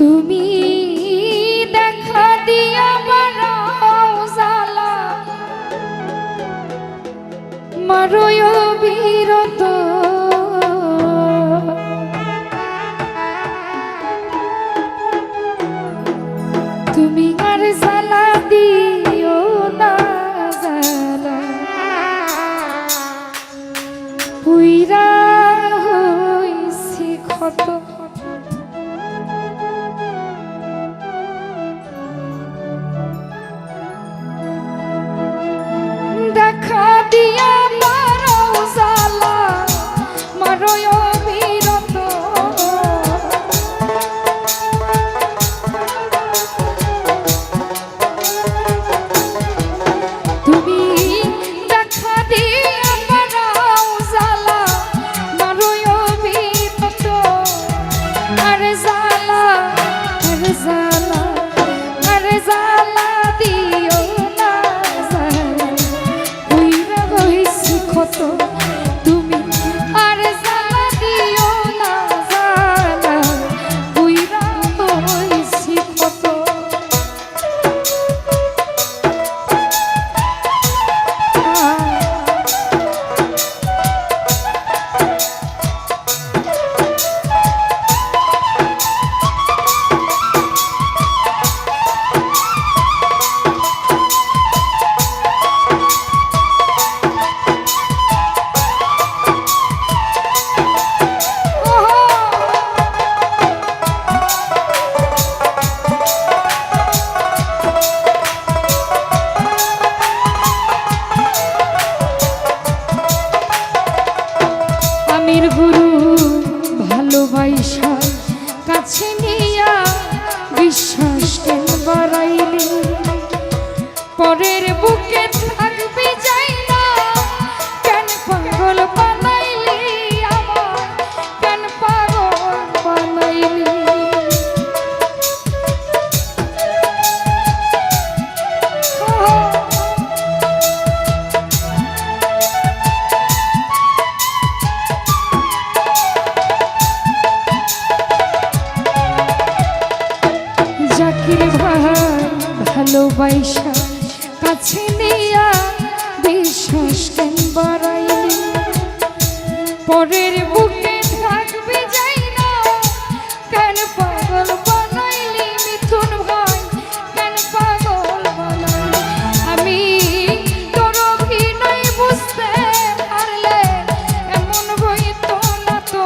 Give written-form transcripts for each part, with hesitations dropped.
তুমি দেখা দিয়া বারাও জালা মারয় বিরত তুমি আর জালা দিও না জালা পুইরা হইছি ক্ষত দেখা দিয়া মারাও জালা মারয় বিরত তুমি দেখা দিয়া মারাও জালা মারয় বিরত আরে জালা আরে জালা আরে জালা দিও না জালা পুইরা হইছি ক্ষত তুমি আরে জালা দিও না জালা পুইরা হইছি ক্ষত আমির গুরু ভালোবাসা কাছে নিয়া বিশ্বাস কেন বাড়াইলি পরের বুকে থাকবি যাই না কেন পাগল বানাইলি আমার কেন পাগল বানাইলি জাকির ভাই ভালোবাসা কাছে নিয়া বিশ্বাস কেন বাড়াইলি পরের বুকে থাকবি যাই না কেন পাগল বানাইলি মিথুন ভাই কেন পাগল বানাইলি আমি তোর অভিনয় বুঝতে পারলে এমন হইতো না তো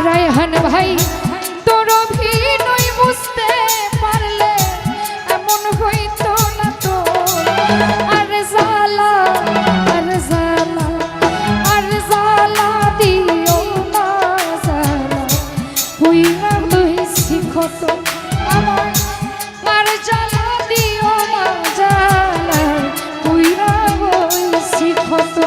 রায়হান ভাই তোর অভিনয় বুঝতে পারলে এমন হইতো না তো আরে জালা আরে জালা আরে জালা দিও না জালা পুইরা হইছি ক্ষত আমার আর জালা দিও না জালা পুইরা হইছি ক্ষত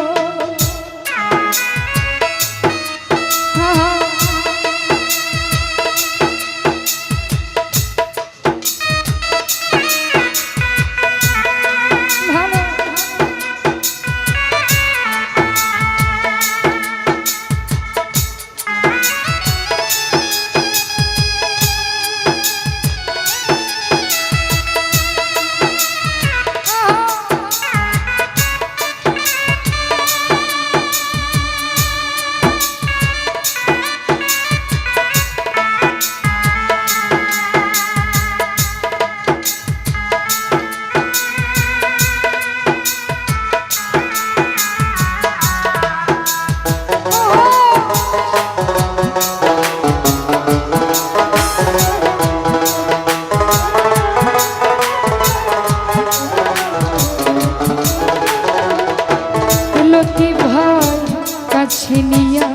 কাছে নিয়া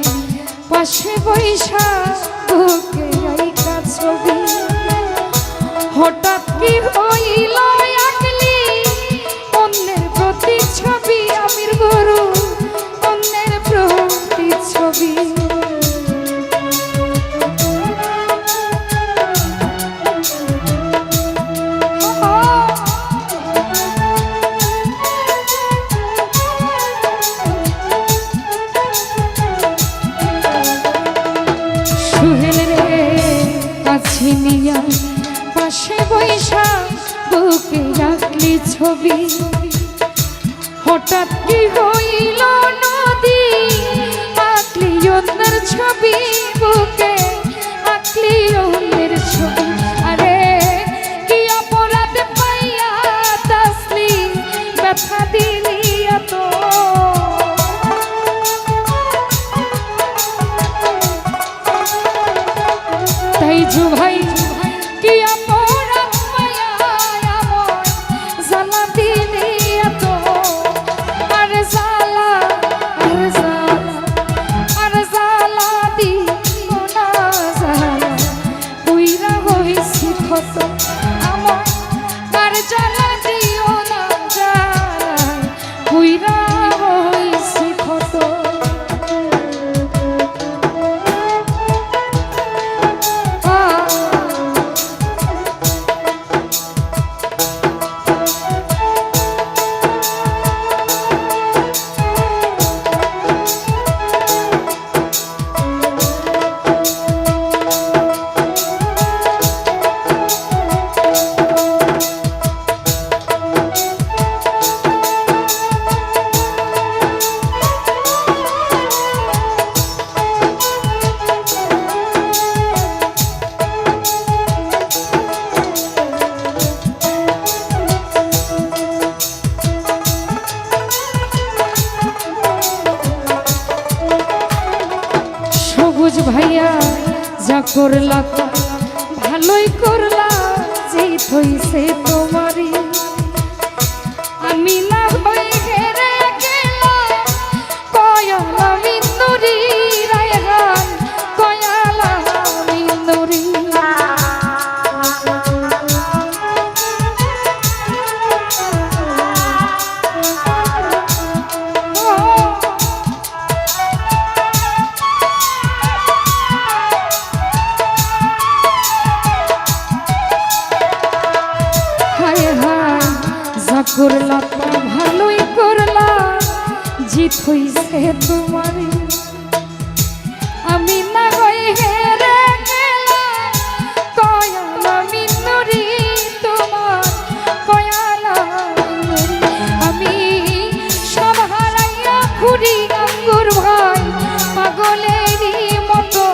পাশে বৈশা বুকে রাইখা ছবি হঠাৎ কি হইল আকলি অন্যের প্রতিচ্ছবি আমির গুরু অন্যের প্রতিচ্ছবি ছবি হঠাৎ কি হইল নদী আঁকলি অন্যের ছবি বুকে আঁকলি অন্যের ছবি আরে কি অপরাধ পাইয়া তাসলি ব্যথা দিলি এত তাই ভাই কি অপরাধ পাইয়া আমার জ্বালা দিলি এত আরে জ্বালা আরে জ্বালা আরে জ্বালা দিও না জ্বালা পুইরা হইছি ক্ষত আমার আর জ্বালা দিও না জ্বালা পুইরা হইছি ক্ষত ভাইয়া যা করলা তা ভালোই করলা জিত হইছে তোমারই আমি না হয়ে হেরে গেলাম কয়ালা মিন্দুরি রায়হান কয়ালা মিন্দুরি করলা তা ভালোই করলা জিত হইছে তোমারই আমি না হয়ে হেরে গেলাম কয়ালা মিন্দুরি তোমার কয়ালা মিন্দুরি আমি সব হারাইয়া ঘুরি আঙ্গুর ভাই পাগলেরই মতো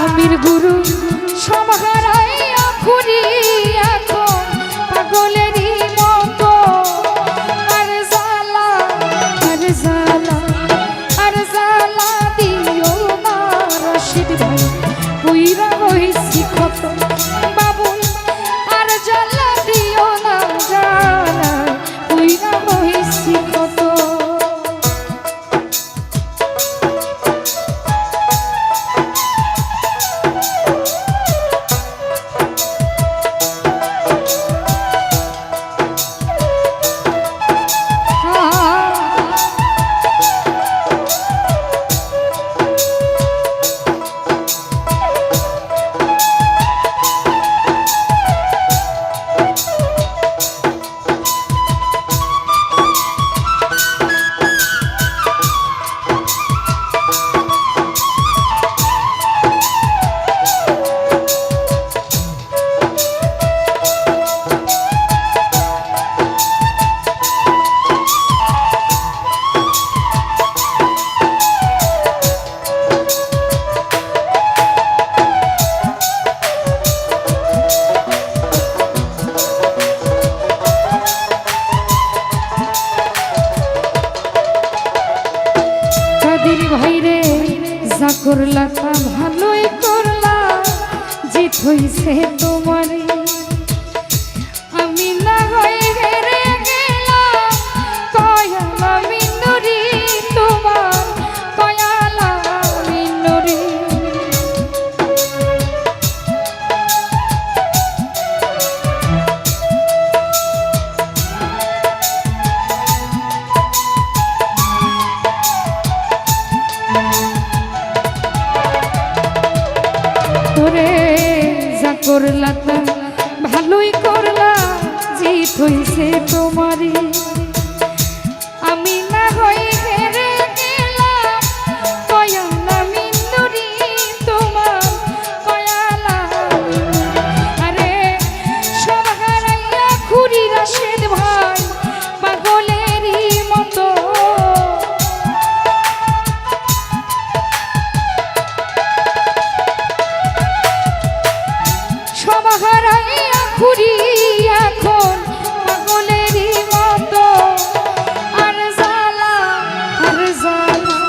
আমির গুরু সব হারাইয়া ঘুরি এখন পাগলেরই মতো আর জ্বালা আর জ্বালা আর জ্বালা দিও না রশিদ ভাই পুইরা হইছি ক্ষত বাবুল আর জ্বালা দিও না জ্বালা পুইরা হইছি ক্ষত ভাইরে যা করলা তা ভালোই করলা জিত হইছে তোমারই আমি না হয়ে হেরে গেলাম কয়ালা মিন্দুরি তোমার কয়ালা মিন্দুরি করলা তা ভালোই করলা জিত হইছে তোমারই আমি না হয়ে হেরে গেলাম কয়ালা মিন্দুরি তোমার হারাইয়া ঘুরি এখন পাগলেরই মতো। আর জ্বালা আর জ্বালা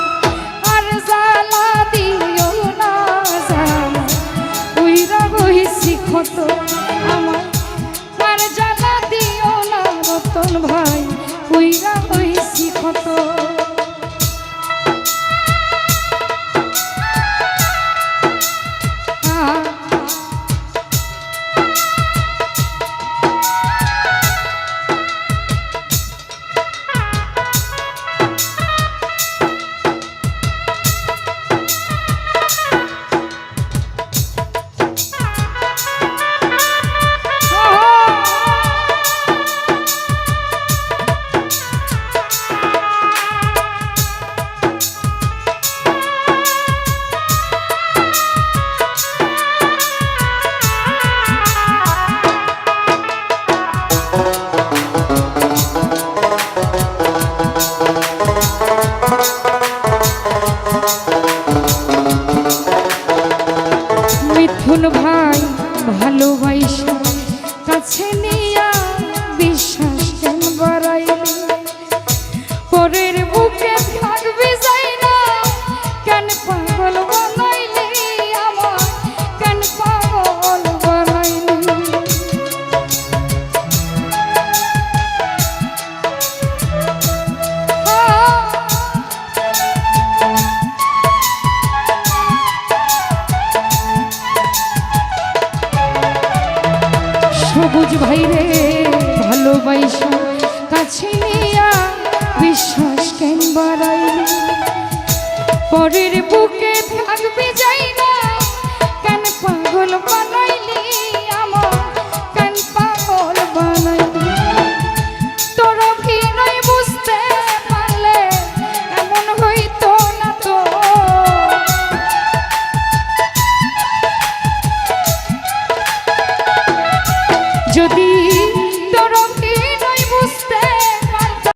আর জ্বালা দিও না জ্বালা, উইরা হইছি ক্ষত আমার। আর জ্বালা দিও না রতন ভাই, উইরা হইছি ক্ষত। মিথুন ভাই ভালোবাসা কাছে নিয়া বিশ্বাস কেন বাড়াইলি, পরের বুকে থাকবি যাই না কেন পাগল বানাইলি আমার, কেন পাগল বানাইলি। সবুজ ভাই রে ভালোবাসা কাছে নিয়া বিশ্বাস কেন বাড়াইলি, পরের বুকে থাকবি